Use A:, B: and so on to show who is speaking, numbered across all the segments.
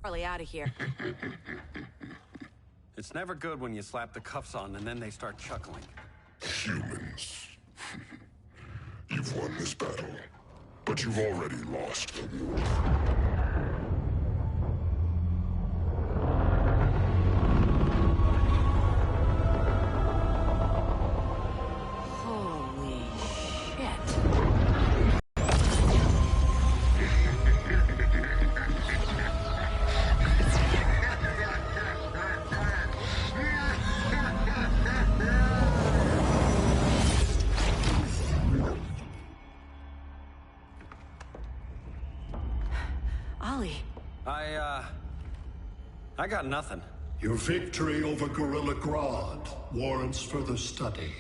A: Charlie out of here.
B: It's never good when you slap the cuffs on and then they start chuckling.
C: Humans. You've won this battle, but you've already lost.
A: Holy shit. Ollie.
B: I got nothing.
D: Your victory over Gorilla Grodd warrants further study.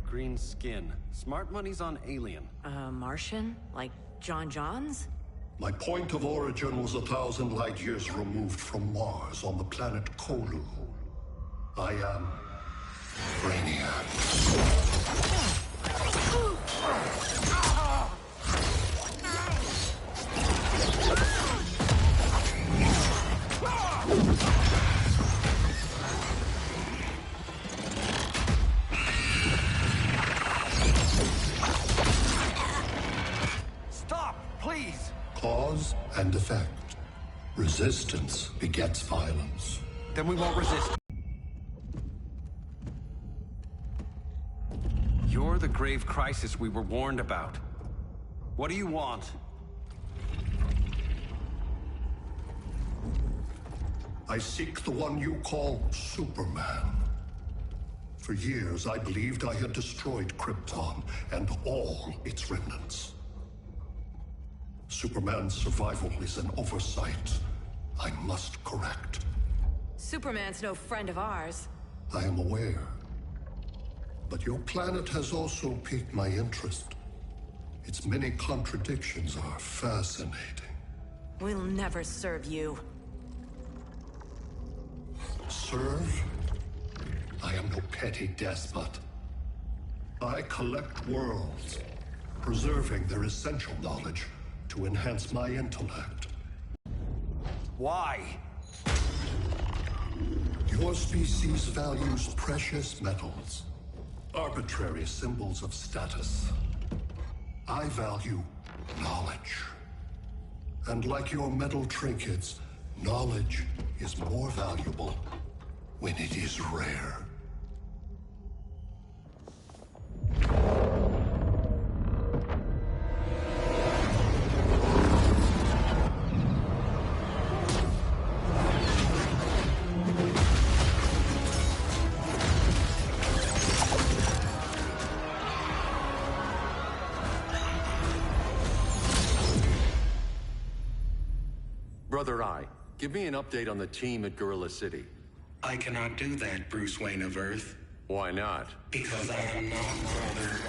B: Green skin. Smart money's on alien.
A: Martian? Like John Johns?
D: My point of origin was 1,000 light years removed from Mars on the planet Kolu. I am Brainiac.
B: Stop, please!
D: Cause and effect. Resistance begets violence.
B: Then we won't resist. You're the grave crisis we were warned about. What do you want?
D: I seek the one you call Superman. For years, I believed I had destroyed Krypton and all its remnants. Superman's survival is an oversight I must correct.
A: Superman's no friend of ours.
D: I am aware. But your planet has also piqued my interest. Its many contradictions are fascinating.
A: We'll never serve you.
D: Serve? I am no petty despot. I collect worlds, preserving their essential knowledge to enhance my intellect.
B: Why?
D: Your species values precious metals, arbitrary symbols of status. I value knowledge. And like your metal trinkets, knowledge is more valuable when it is rare.
E: Brother Eye, give me an update on the team at Gorilla City.
F: I cannot do that, Bruce Wayne of Earth.
E: Why not?
F: Because I am not Brother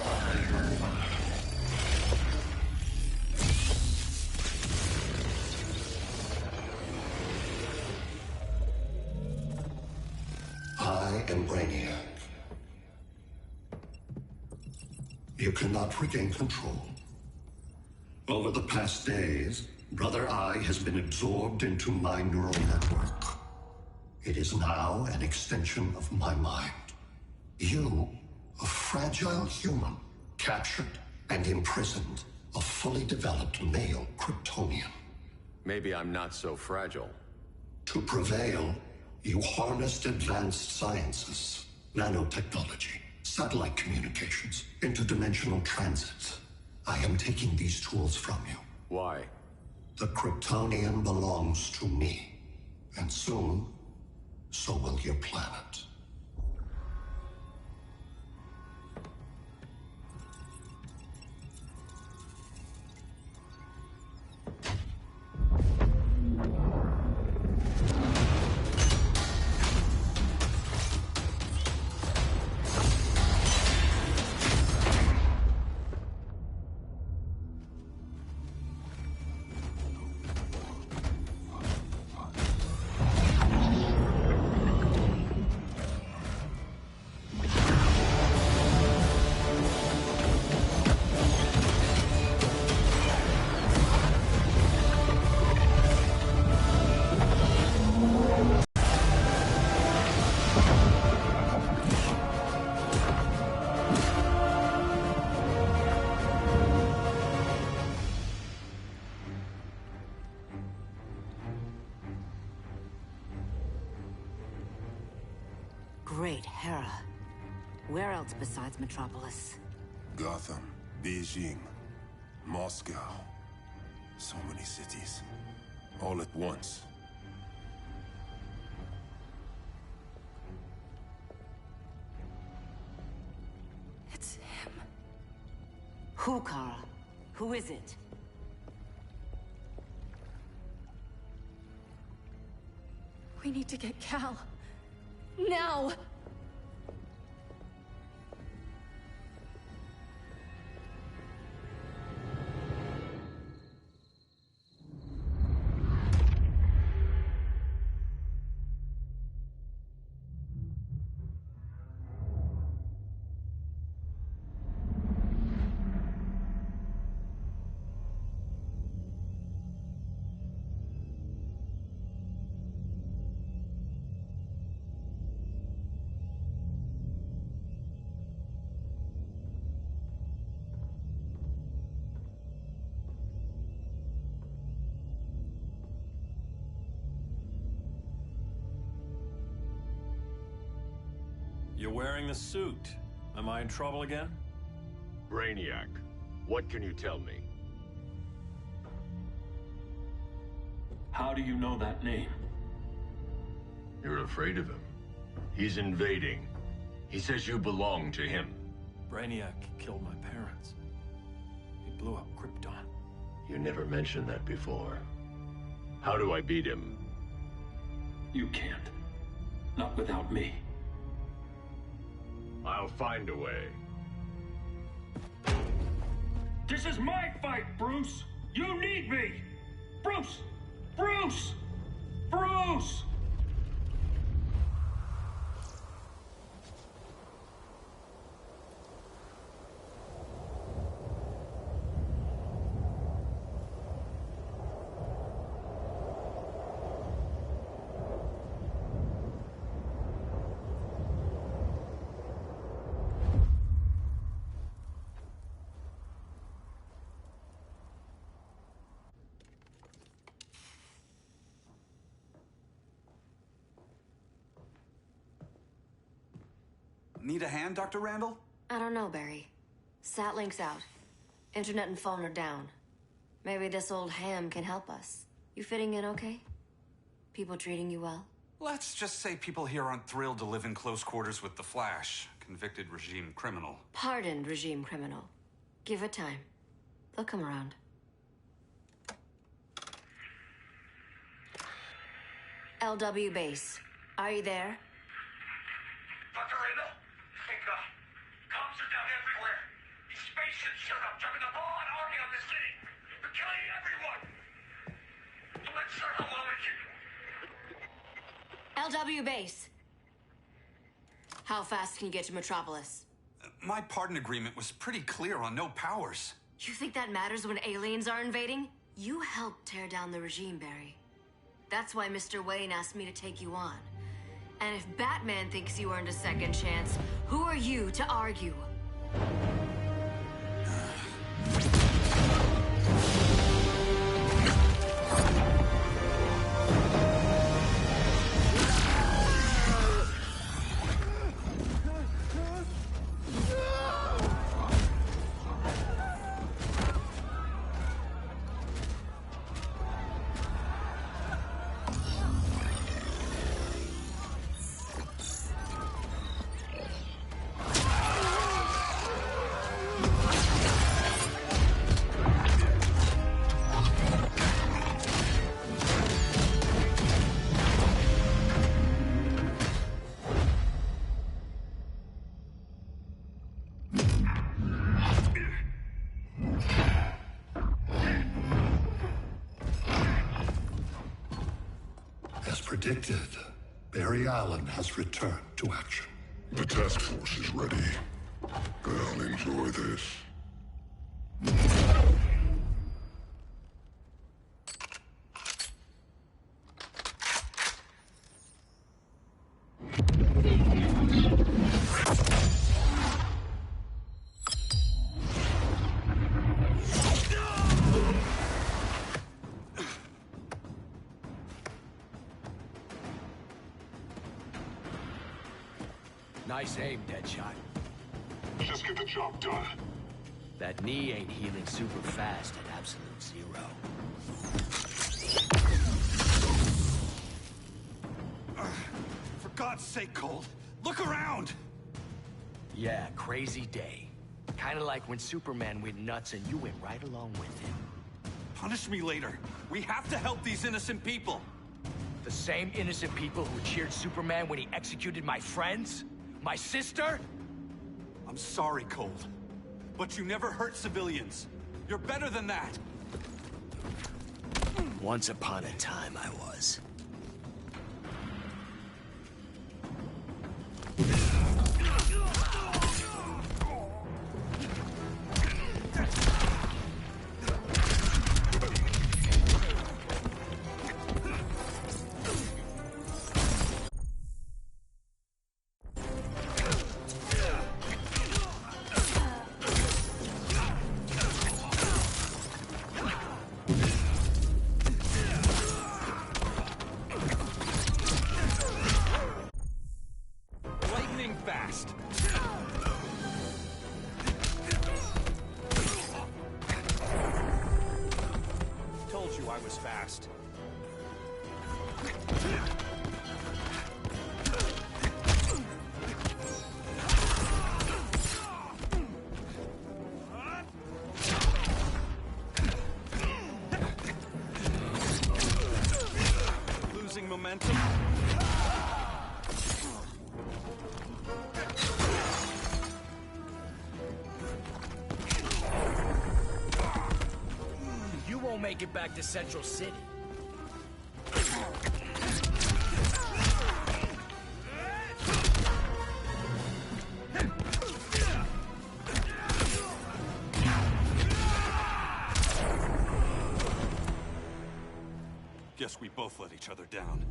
D: I am Brainiac. You cannot regain control. Over the past days, Brother Eye has been absorbed into my neural network. It is now an extension of my mind. You, a fragile human, captured and imprisoned a fully developed male Kryptonian.
E: Maybe I'm not so fragile.
D: To prevail, you harnessed advanced sciences, nanotechnology, satellite communications, interdimensional transit. I am taking these tools from you.
E: Why?
D: The Kryptonian belongs to me. And soon, so will your planet.
A: Great Hera. Where else besides Metropolis?
G: Gotham, Beijing, Moscow. So many cities. All at once.
A: It's him. Who, Kara? Who is it?
H: We need to get Cal. Now!
I: You're wearing the suit. Am I in trouble again?
E: Brainiac, what can you tell me?
I: How do you know that name?
E: You're afraid of him. He's invading. He says you belong to him.
I: Brainiac killed my parents. He blew up Krypton.
E: You never mentioned that before. How do I beat him?
I: You can't. Not without me.
E: I'll find a way.
I: This is my fight, Bruce! You need me! Bruce! Bruce! Bruce!
B: Need a hand, Dr. Randall?
J: I don't know, Barry. Satlink's out. Internet and phone are down. Maybe this old ham can help us. You fitting in okay? People treating you well?
B: Let's just say people here aren't thrilled to live in close quarters with the Flash, convicted regime criminal.
J: Pardoned regime criminal. Give it time. They'll come around. LW base. Are you there?
K: Dr. Randall? Comms are down everywhere. These spaceships showed up, dropping a ball and army on this city. They're killing everyone. Let's start a
J: LW base. How fast can you get to Metropolis?
B: My pardon agreement was pretty clear on no powers.
J: You think that matters when aliens are invading? You helped tear down the regime, Barry. That's why Mr. Wayne asked me to take you on. And if Batman thinks you earned a second chance, who are you to argue?
D: Predicted, Barry Allen has returned to action.
C: The task force is ready. I'll enjoy this.
L: Nice aim, Deadshot.
C: Just get the job done.
L: That knee ain't healing super fast at absolute zero.
B: For God's sake, Cold, look around!
L: Yeah, crazy day. Kinda like when Superman went nuts and you went right along with him.
B: Punish me later. We have to help these innocent people.
L: The same innocent people who cheered Superman when he executed my friends? My sister?
B: I'm sorry, Cold. But you never hurt civilians. You're better than that.
L: Once upon a time, I was.
B: Momentum.
L: You won't make it back to Central City.
B: Guess we both let each other down.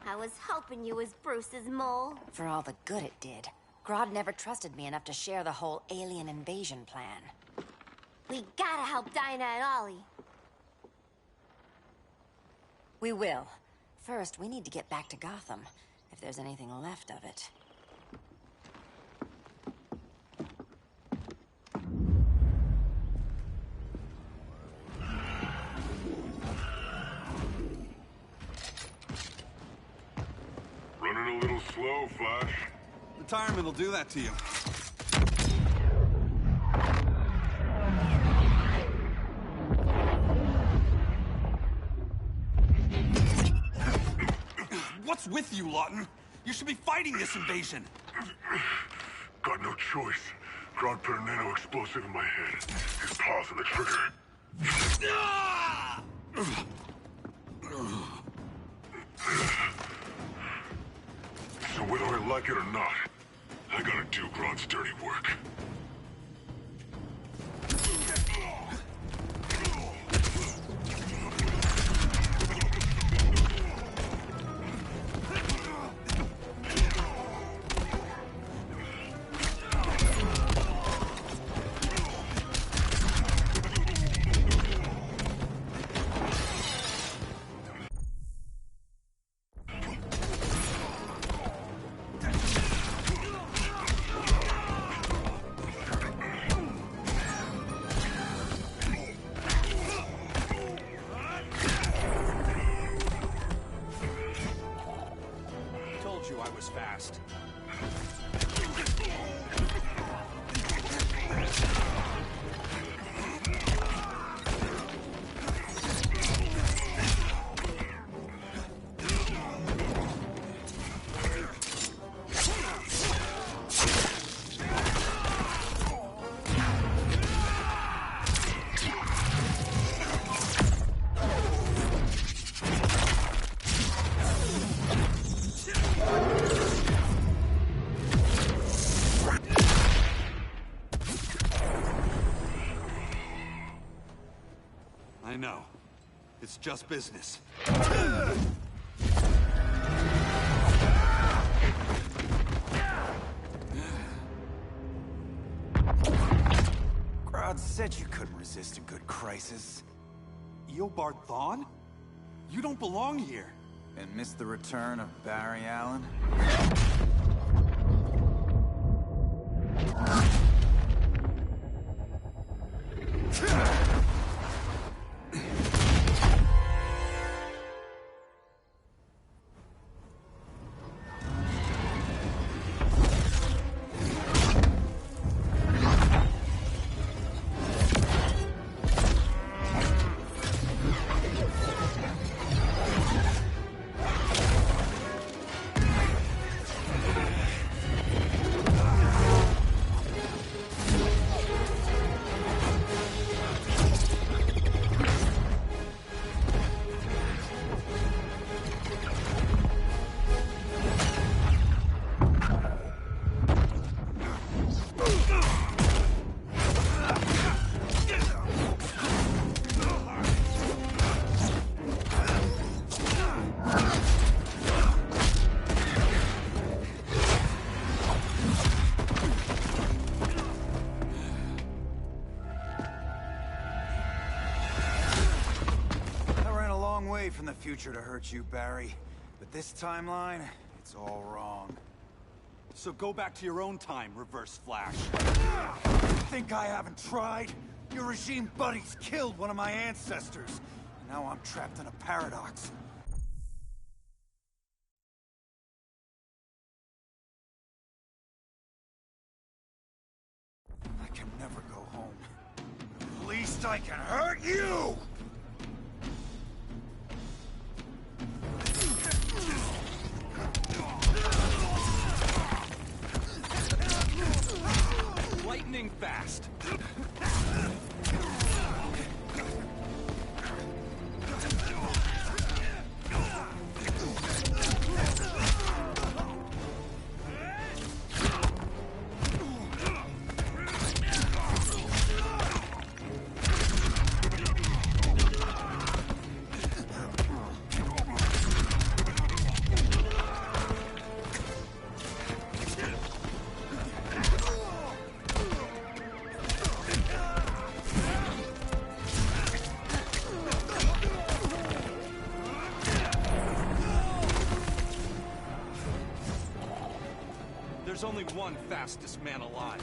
M: I was hoping you was Bruce's mole.
A: For all the good it did. Grodd never trusted me enough to share the whole alien invasion plan.
M: We gotta help Dinah and Ollie.
A: We will. First, we need to get back to Gotham, if there's anything left of it.
C: Running a little slow, Flash.
B: Retirement will do that to you. What's with you, Lawton? You should be fighting this invasion.
C: Got no choice. Grodd put a nano explosive in my head. His paws on the trigger. So whether I like it or not, I gotta do Grodd's dirty work.
B: I know. It's just business.
N: Grodd said you couldn't resist a good crisis.
B: Eobard Thawne? You don't belong here.
N: And miss the return of Barry Allen? From the future to hurt you, Barry. But this timeline, it's all wrong.
B: So go back to your own time, Reverse Flash.
N: Think I haven't tried? Your regime buddies killed one of my ancestors. Now I'm trapped in a paradox. I can never go home. At least I can hurt you!
B: Lightning fast. There's only one fastest man alive.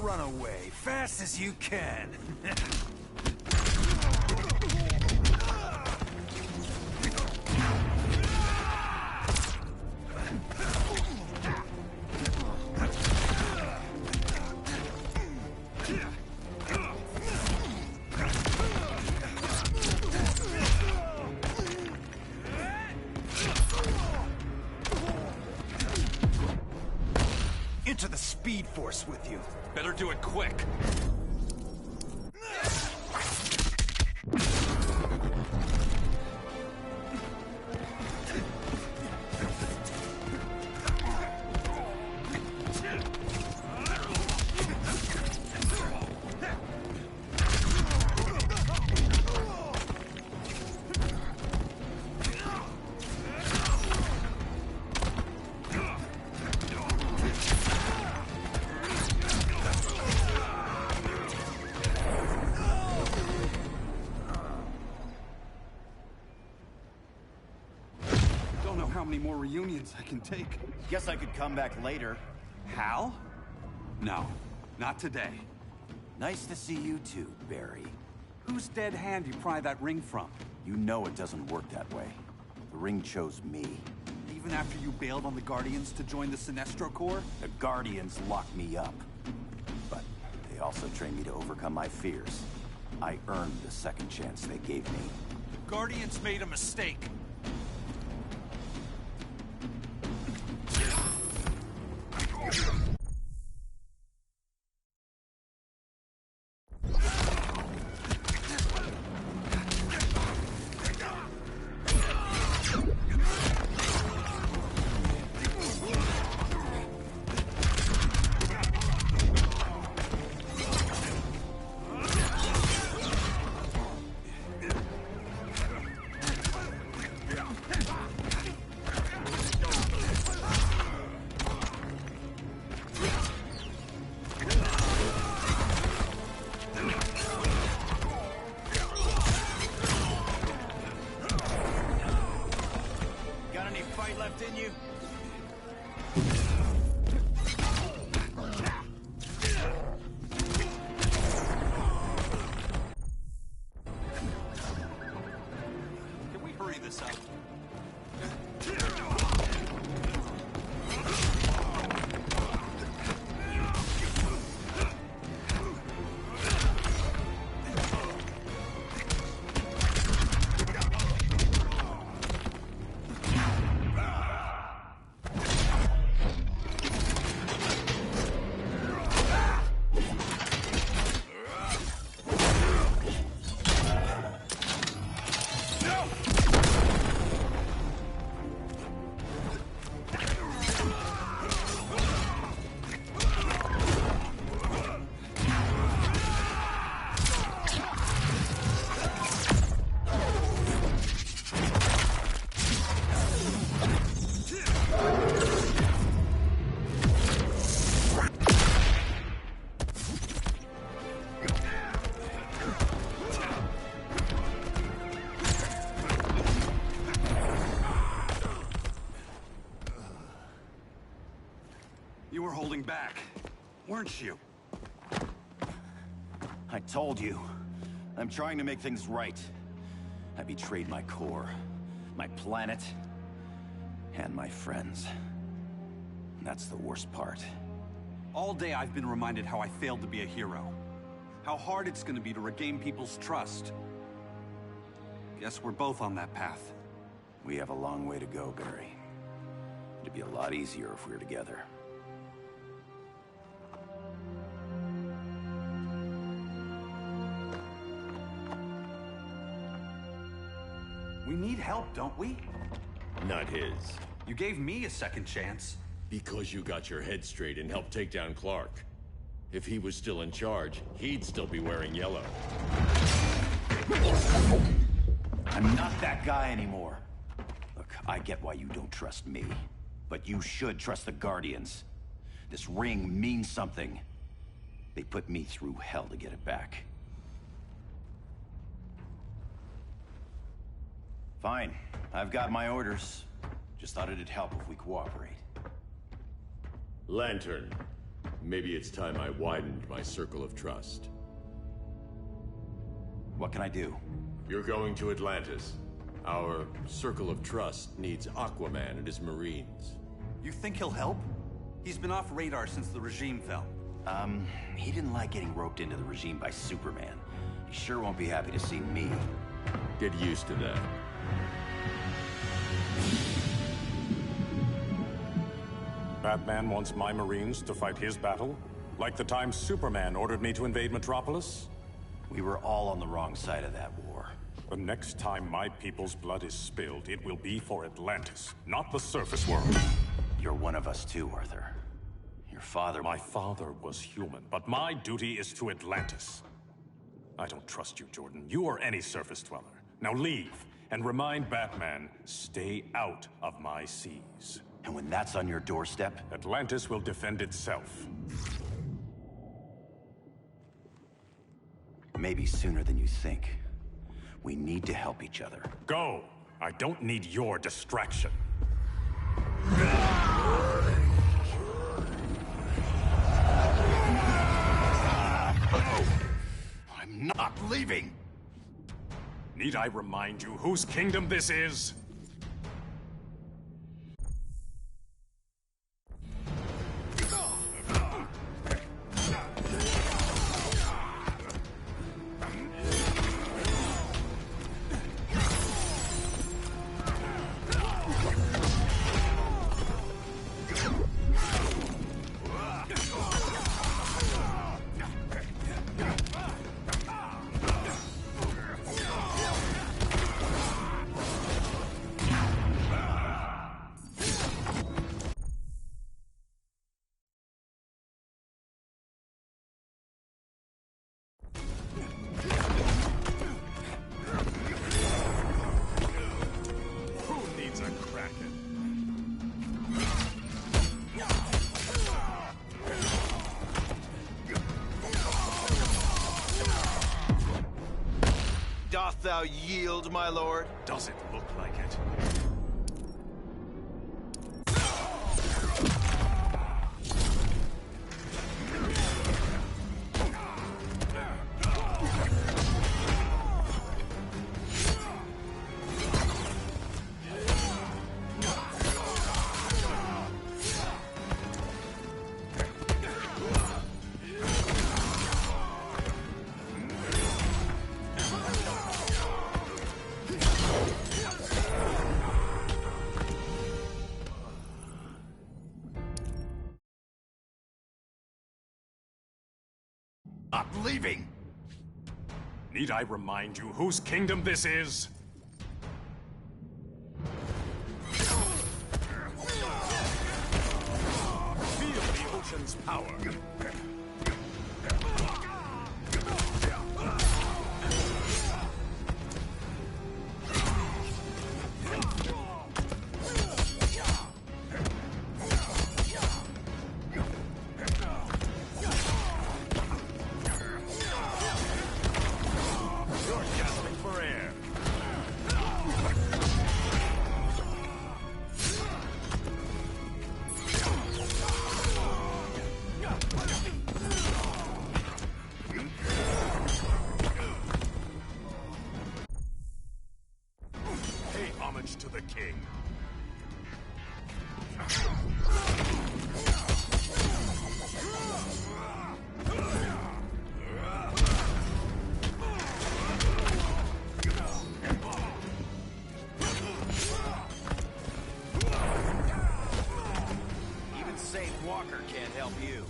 N: Run away, fast as you can. Into the Speed Force with you.
B: Better do it quick. How many more reunions I can take.
O: Guess I could come back later.
B: Hal? No, not today.
O: Nice to see you too, Barry.
B: Whose dead hand you pry that ring from?
O: You know it doesn't work that way. The ring chose me.
B: Even after you bailed on the Guardians to join the Sinestro Corps?
O: The Guardians locked me up. But they also trained me to overcome my fears. I earned the second chance they gave me.
B: The Guardians made a mistake. You were holding back, weren't you?
O: I told you. I'm trying to make things right. I betrayed my core, my planet, and my friends. That's the worst part.
B: All day I've been reminded how I failed to be a hero. How hard it's gonna be to regain people's trust. Guess we're both on that path.
O: We have a long way to go, Barry. It'd be a lot easier if we were together.
B: We need help, don't we?
E: Not his.
B: You gave me a second chance.
E: Because you got your head straight and helped take down Clark. If he was still in charge, he'd still be wearing yellow.
O: I'm not that guy anymore. Look, I get why you don't trust me. But you should trust the Guardians. This ring means something. They put me through hell to get it back. Fine. I've got my orders. Just thought it'd help if we cooperate.
E: Lantern. Maybe it's time I widened my circle of trust.
O: What can I do?
E: You're going to Atlantis. Our circle of trust needs Aquaman and his Marines.
B: You think he'll help? He's been off radar since the regime fell.
O: He didn't like getting roped into the regime by Superman. He sure won't be happy to see me.
E: Get used to that.
P: Batman wants my Marines to fight his battle? Like the time Superman ordered me to invade Metropolis?
O: We were all on the wrong side of that war.
P: The next time my people's blood is spilled, it will be for Atlantis, not the surface world.
O: You're one of us too, Arthur. Your father...
P: My father was human, but my duty is to Atlantis. I don't trust you, Jordan. You or any surface dweller. Now leave, and remind Batman, stay out of my seas.
O: And when that's on your doorstep?
P: Atlantis will defend itself.
O: Maybe sooner than you think. We need to help each other.
P: Go! I don't need your distraction.
O: I'm not leaving!
P: Need I remind you whose kingdom this is?
Q: Doth thou yield, my lord?
P: Does it look like it?
O: Not leaving!
P: Need I remind you whose kingdom this is? Feel the ocean's power.
Q: Walker can't help you.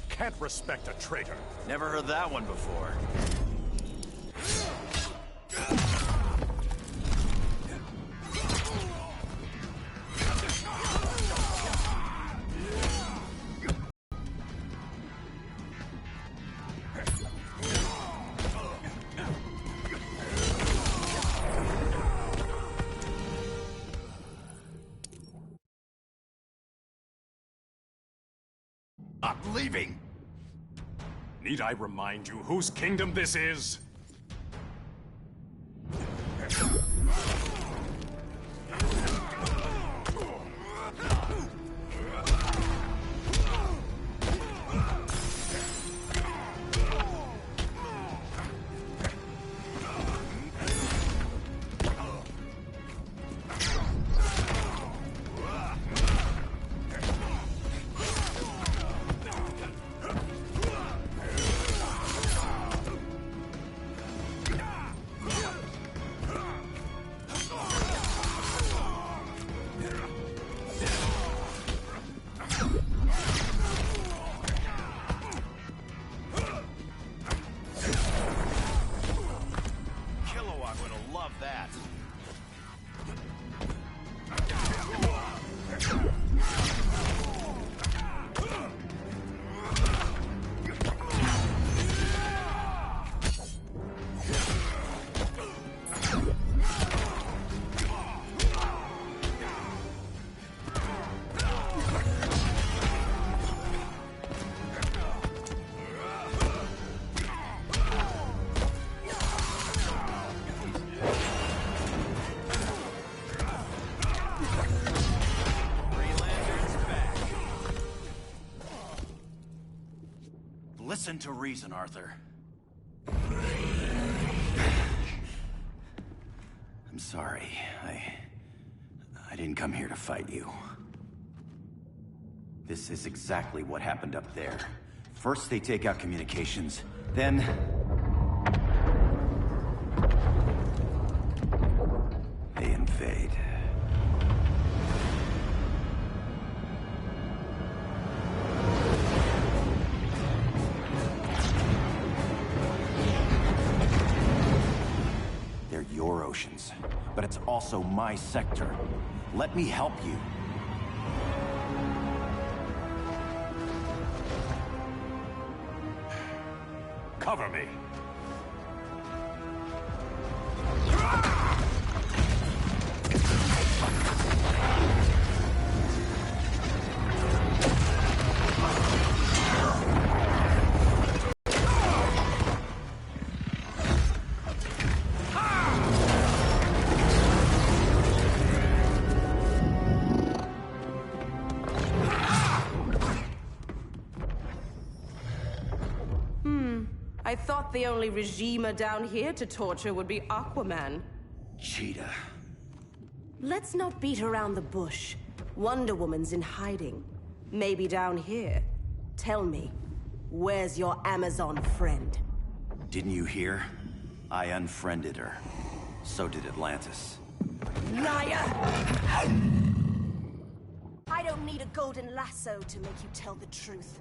P: Can't respect a traitor.
Q: Never heard that one before.
O: I'm leaving!
P: Need I remind you whose kingdom this is?
O: Listen to reason, Arthur. I'm sorry. I didn't come here to fight you. This is exactly what happened up there. First they take out communications, then... they invade. They're your oceans, but it's also my sector. Let me help you.
P: Cover me.
R: I thought the only regimer down here to torture would be Aquaman.
O: Cheetah.
R: Let's not beat around the bush. Wonder Woman's in hiding. Maybe down here. Tell me, where's your Amazon friend?
O: Didn't you hear? I unfriended her. So did Atlantis.
R: Liar! I don't need a golden lasso to make you tell the truth.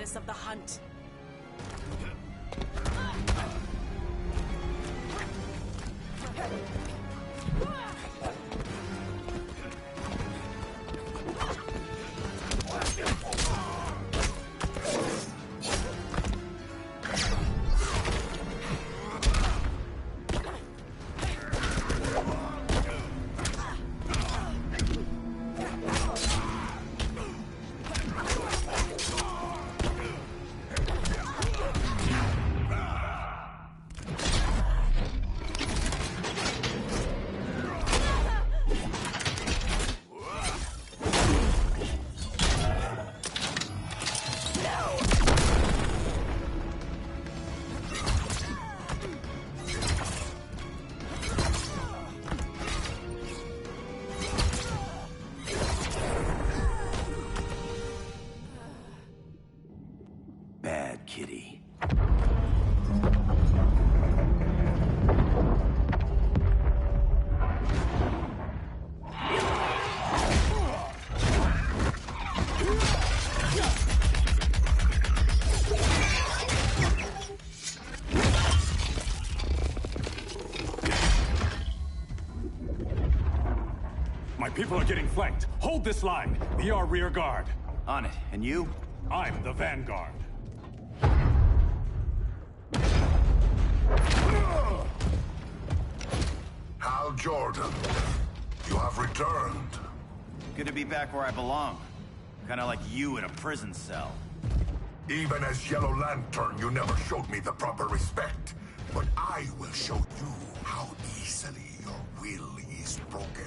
R: goddess of the hunt.
O: Bad kitty.
P: My people are getting flanked. Hold this line. Be our rear guard.
O: On it. And you?
P: I'm the vanguard.
C: Hal Jordan, you have returned.
O: Good to be back where I belong. Kinda like you in a prison cell.
C: Even as Yellow Lantern, you never showed me the proper respect. But I will show you how easily your will is broken.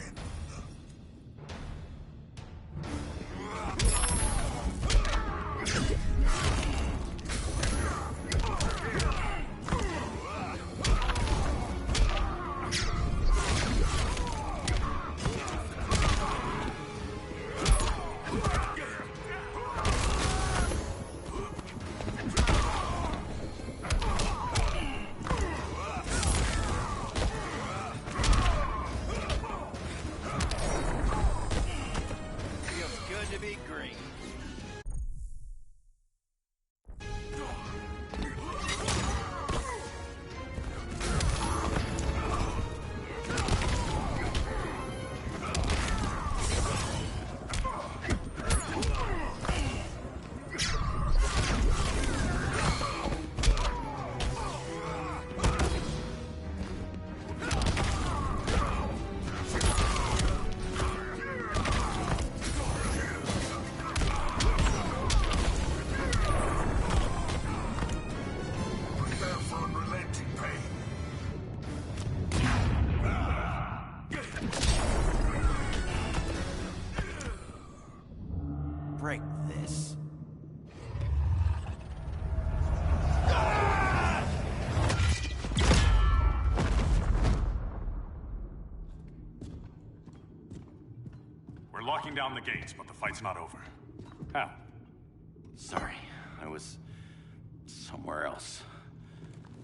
O: Feels good to be green. Prepare for unrelenting pain. Break this.
P: We're locking down the gates, but the fight's not over. Hal.
O: Sorry, I was somewhere else.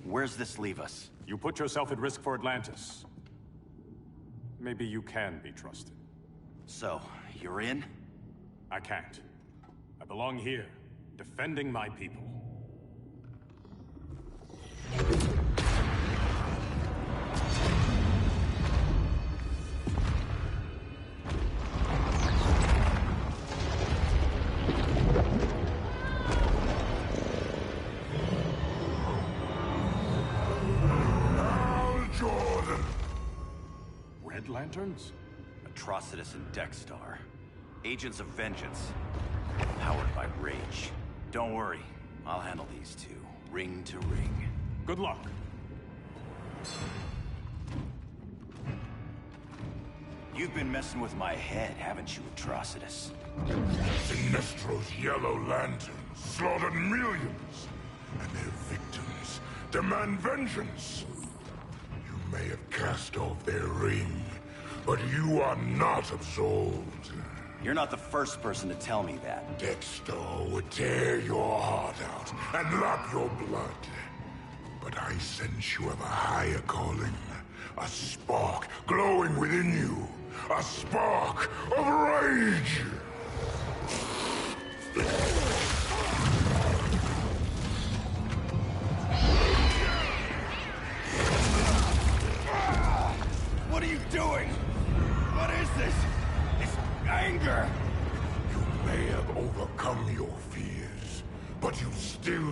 O: Where's this leave us?
P: You put yourself at risk for Atlantis. Maybe you can be trusted.
O: So, you're in?
P: I can't. I belong here, defending my people.
C: Hal Jordan.
P: Red Lanterns?
O: Atrocitus and Dexstar. Agents of Vengeance. Powered by rage. Don't worry, I'll handle these two, ring to ring.
P: Good luck.
O: You've been messing with my head, haven't you, Atrocitus?
C: Sinestro's Yellow Lanterns slaughtered millions, and their victims demand vengeance. You may have cast off their ring, but you are not absolved.
O: You're not the first person to tell me that.
C: Dexter would tear your heart out and lap your blood. But I sense you have a higher calling. A spark glowing within you. A spark of rage!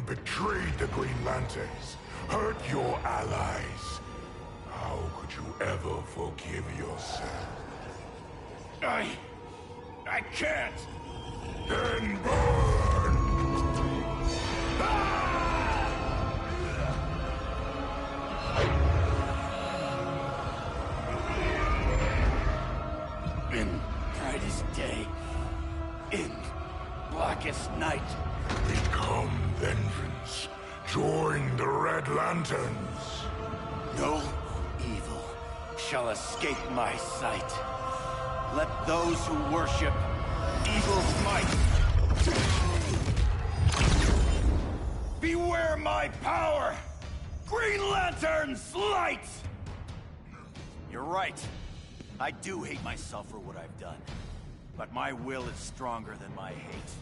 C: You betrayed the Green Lanterns, hurt your allies. How could you ever forgive yourself?
N: I can't!
C: Then burn!
N: In brightest day, in blackest night.
C: Become vengeance. Join the Red Lanterns.
O: No evil shall escape my sight. Let those who worship evil's might beware my power! Green Lantern's light! You're right. I do hate myself for what I've done. But my will is stronger than my hate.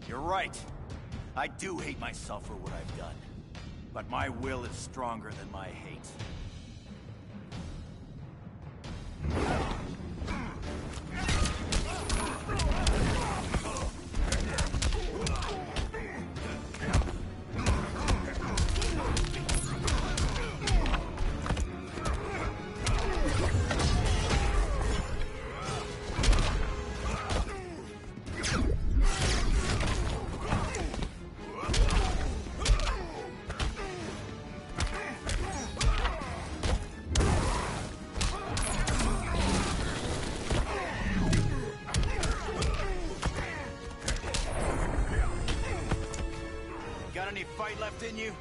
O: You're right. I do hate myself for what I've done. But my will is stronger than my hate. Any fight left in you?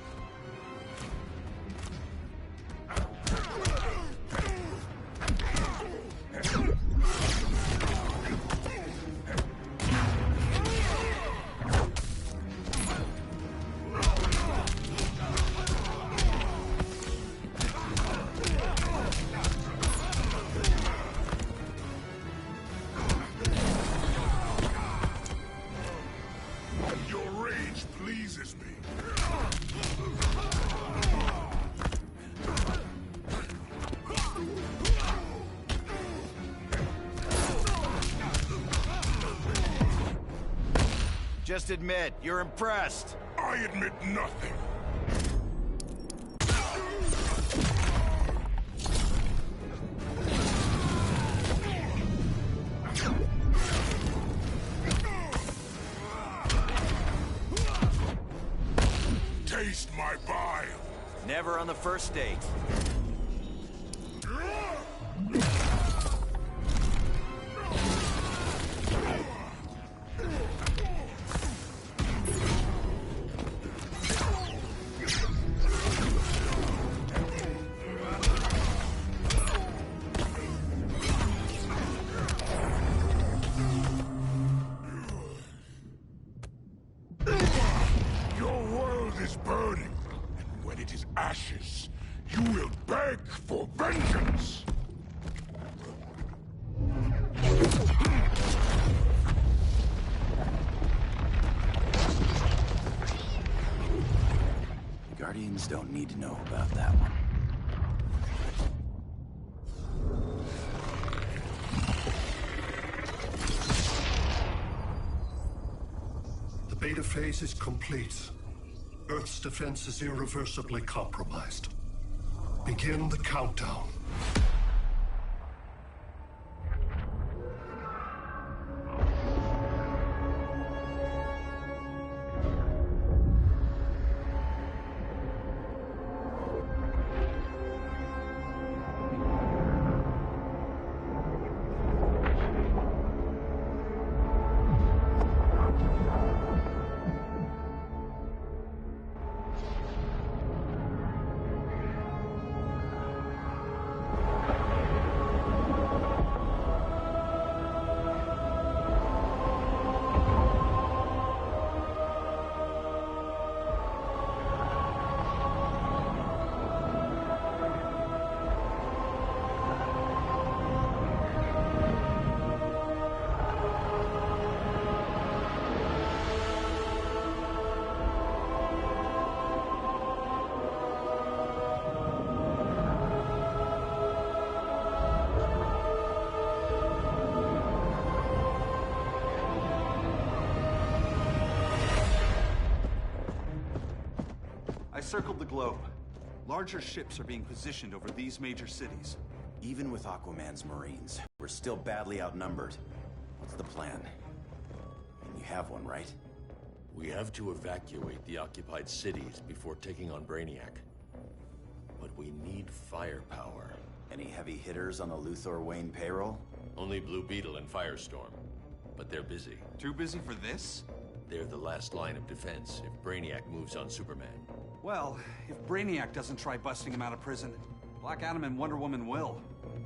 O: Just admit, you're impressed.
C: I admit nothing. Taste my bile.
O: Never on the first date.
C: it is ashes, you will beg for vengeance!
O: Guardians don't need to know about that one.
D: The beta phase is complete. Earth's defense is irreversibly compromised. Begin the countdown.
B: I circled the globe. Larger ships are being positioned over these major cities.
O: Even with Aquaman's Marines, we're still badly outnumbered. What's the plan? And you have one, right?
E: We have to evacuate the occupied cities before taking on Brainiac. But we need firepower.
O: Any heavy hitters on the Luthor Wayne payroll?
E: Only Blue Beetle and Firestorm. But they're busy.
B: Too busy for this?
E: They're the last line of defense if Brainiac moves on Superman.
B: Well, if Brainiac doesn't try busting him out of prison, Black Adam and Wonder Woman will.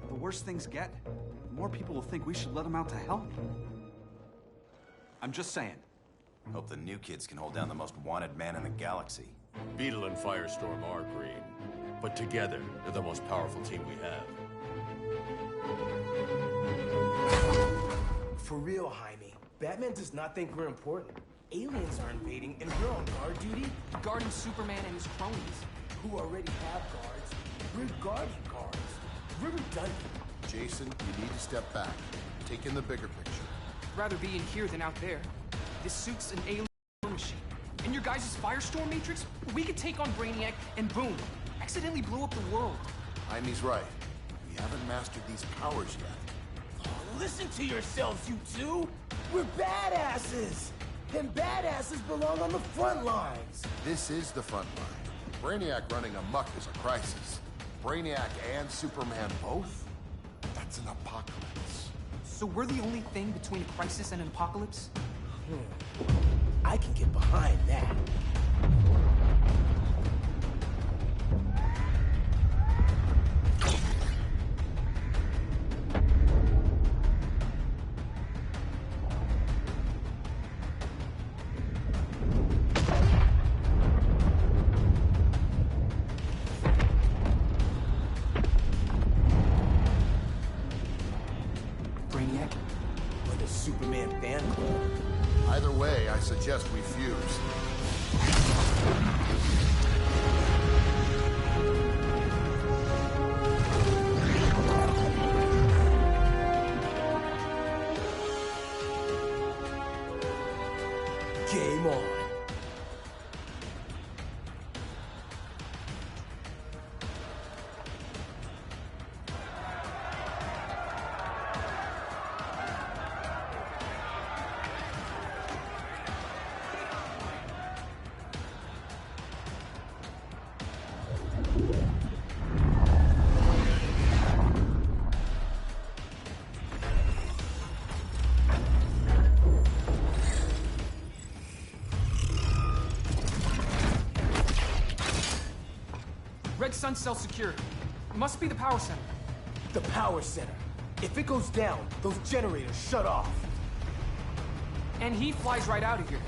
B: The worse things get, the more people will think we should let him out to help. I'm just saying.
O: Hope the new kids can hold down the most wanted man in the galaxy.
E: Beetle and Firestorm are green, but together, they're the most powerful team we have.
S: For real, Jaime, Batman does not think we're important. Aliens are invading, and we're on guard duty, guarding Superman and his cronies, who already have guards. We're guarding guards. We're redundant.
T: Jason, you need to step back. Take in the bigger picture.
S: Rather be in here than out there. This suit's an alien machine. In your guys' Firestorm Matrix, we could take on Brainiac and boom, accidentally blow up the world.
T: Jaime's right. We haven't mastered these powers yet.
S: Oh, listen to yourselves, you two! We're badasses! And badasses belong on the front lines!
T: This is the front line. Brainiac running amok is a crisis. Brainiac and Superman both? That's an apocalypse.
S: So we're the only thing between a crisis and an apocalypse? I can get behind that. Superman fan club.
T: Either way, I suggest we fuse.
S: Game on. Red Sun cell secure. Must be the power center. The power center. If it goes down, those generators shut off. And he flies right out of here.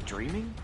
L: Dreaming?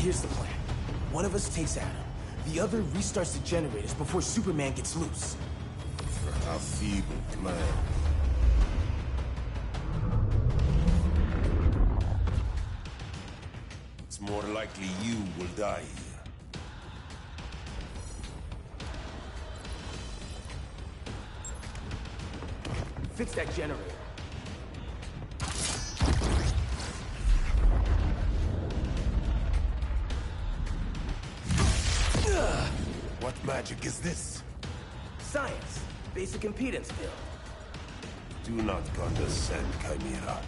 S: Here's the plan. One of us takes Adam. The other restarts the generators before Superman gets loose.
G: A feeble plan. It's more likely you will die here.
S: Fix that generator.
G: What magic is this?
S: Science. Basic impedance field.
G: Do not condescend, Chimera.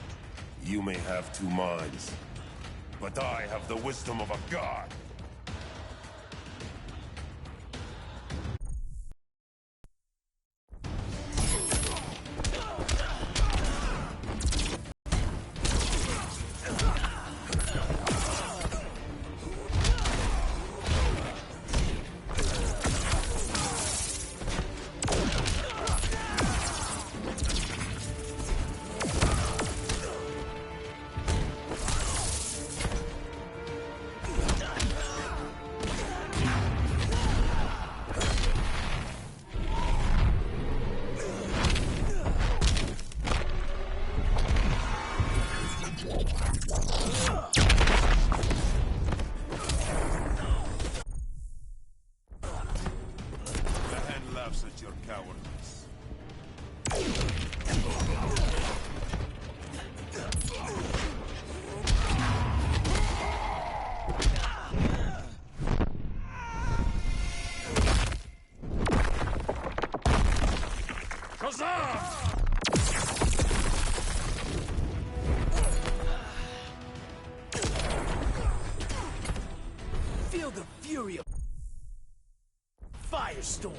G: You may have two minds, but I have the wisdom of a god. At your cowardice.
S: Feel the fury of Firestorm.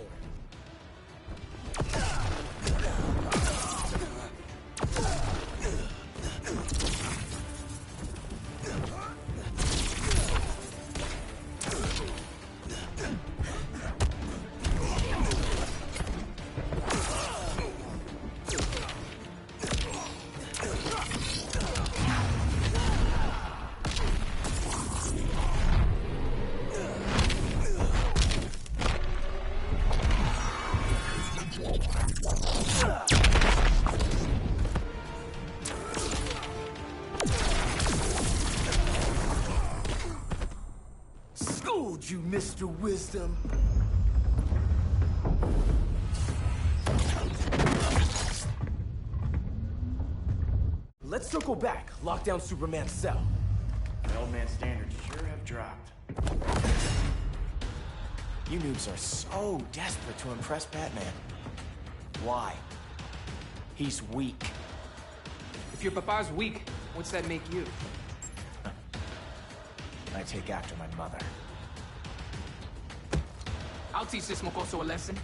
S: Schooled you, Mr. Wisdom. Let's circle back, lock down Superman's cell.
L: The old man's standards sure have dropped. You noobs are so desperate to impress Batman. Why? He's weak.
U: If your papa's weak, what's that make you?
L: I take after my mother.
U: I'll teach this mocoso a lesson.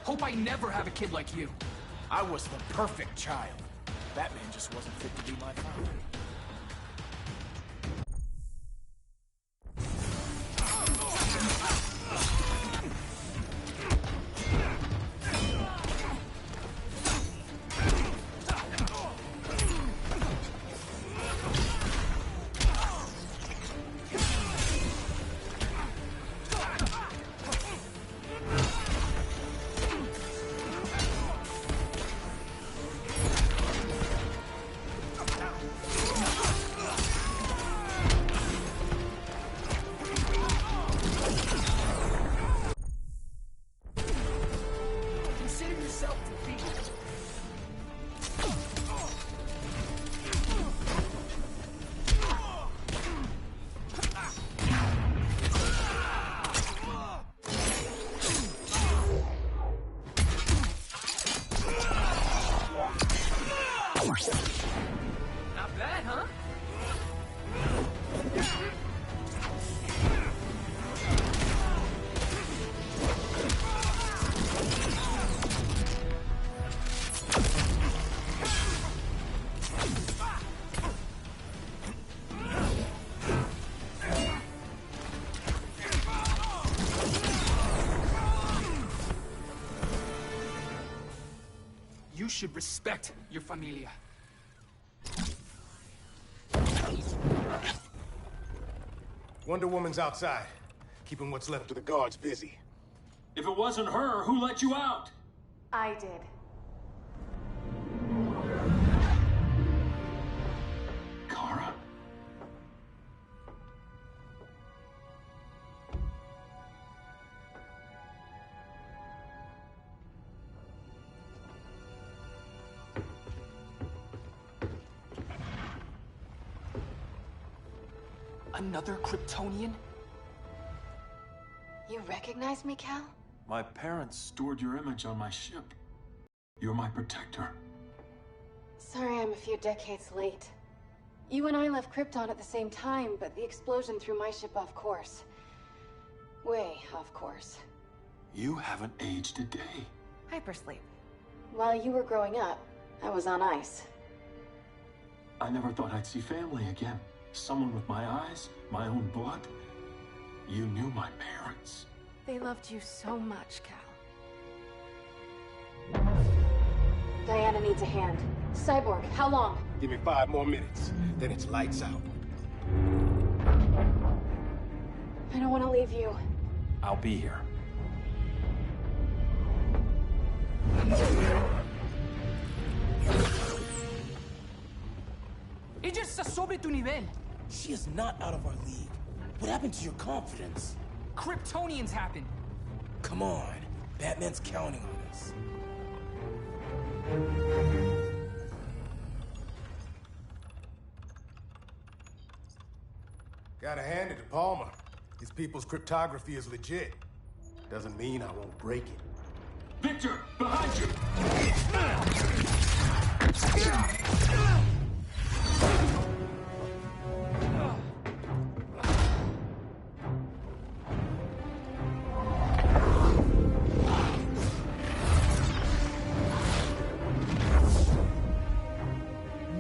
U: Hope I never have a kid like you.
L: I was the perfect child. Batman just wasn't fit to be my father.
U: should respect your familia.
S: Wonder Woman's outside, keeping what's left of the guards busy.
I: If it wasn't her, who let you out?
H: I did.
I: Kara?
U: Another Kryptonian?
H: You recognize me, Cal?
I: My parents stored your image on my ship. You're my protector.
H: Sorry I'm a few decades late. You and I left Krypton at the same time, but the explosion threw my ship off course. Way off course.
I: You haven't aged a day.
H: Hypersleep. While you were growing up, I was on ice.
I: I never thought I'd see family again. Someone with my eyes, my own blood. You knew my parents.
H: They loved you so much, Cal. Diana needs a hand. Cyborg, how long?
S: Give me 5 more minutes, then it's lights out.
H: I don't want to leave you.
I: I'll be here.
U: Ella está sobre tu nivel.
S: She is not out of our league. What happened to your confidence?
U: Kryptonians happen.
S: Come on. Batman's counting on us. Gotta hand it to Palmer. These people's cryptography is legit. Doesn't mean I won't break it.
I: Victor, behind you!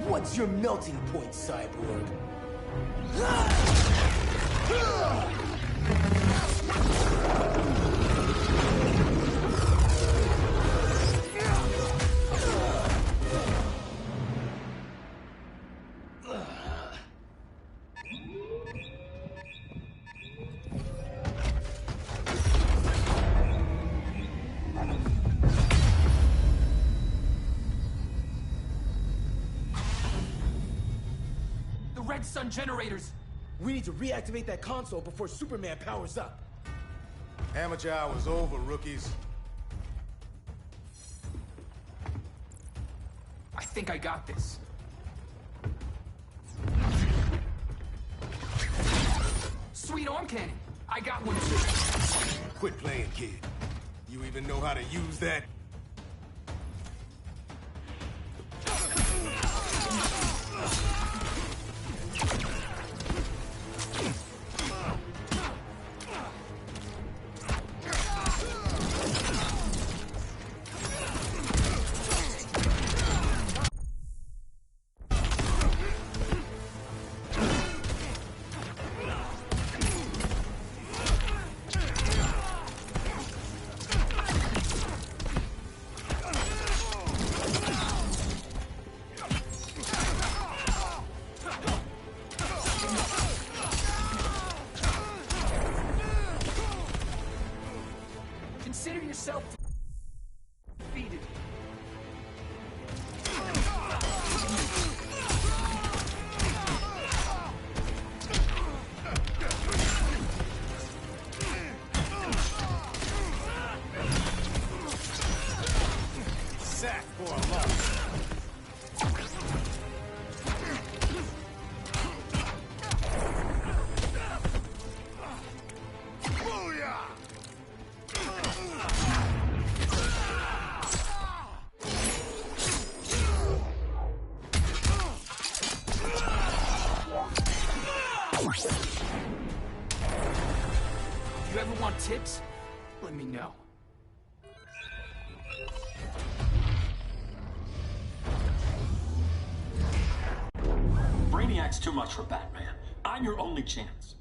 S: What's your melting point, Cyborg?
U: Red Sun generators!
S: We need to reactivate that console before Superman powers up. Amateur hour's over, rookies.
U: I think I got this. Sweet arm cannon! I got one too.
S: Quit playing, kid. You even know how to use that?
U: Consider yourself defeated.
S: Sack for a loss.
U: If you ever want tips, let me know.
I: Brainiac's too much for Batman. I'm your only chance.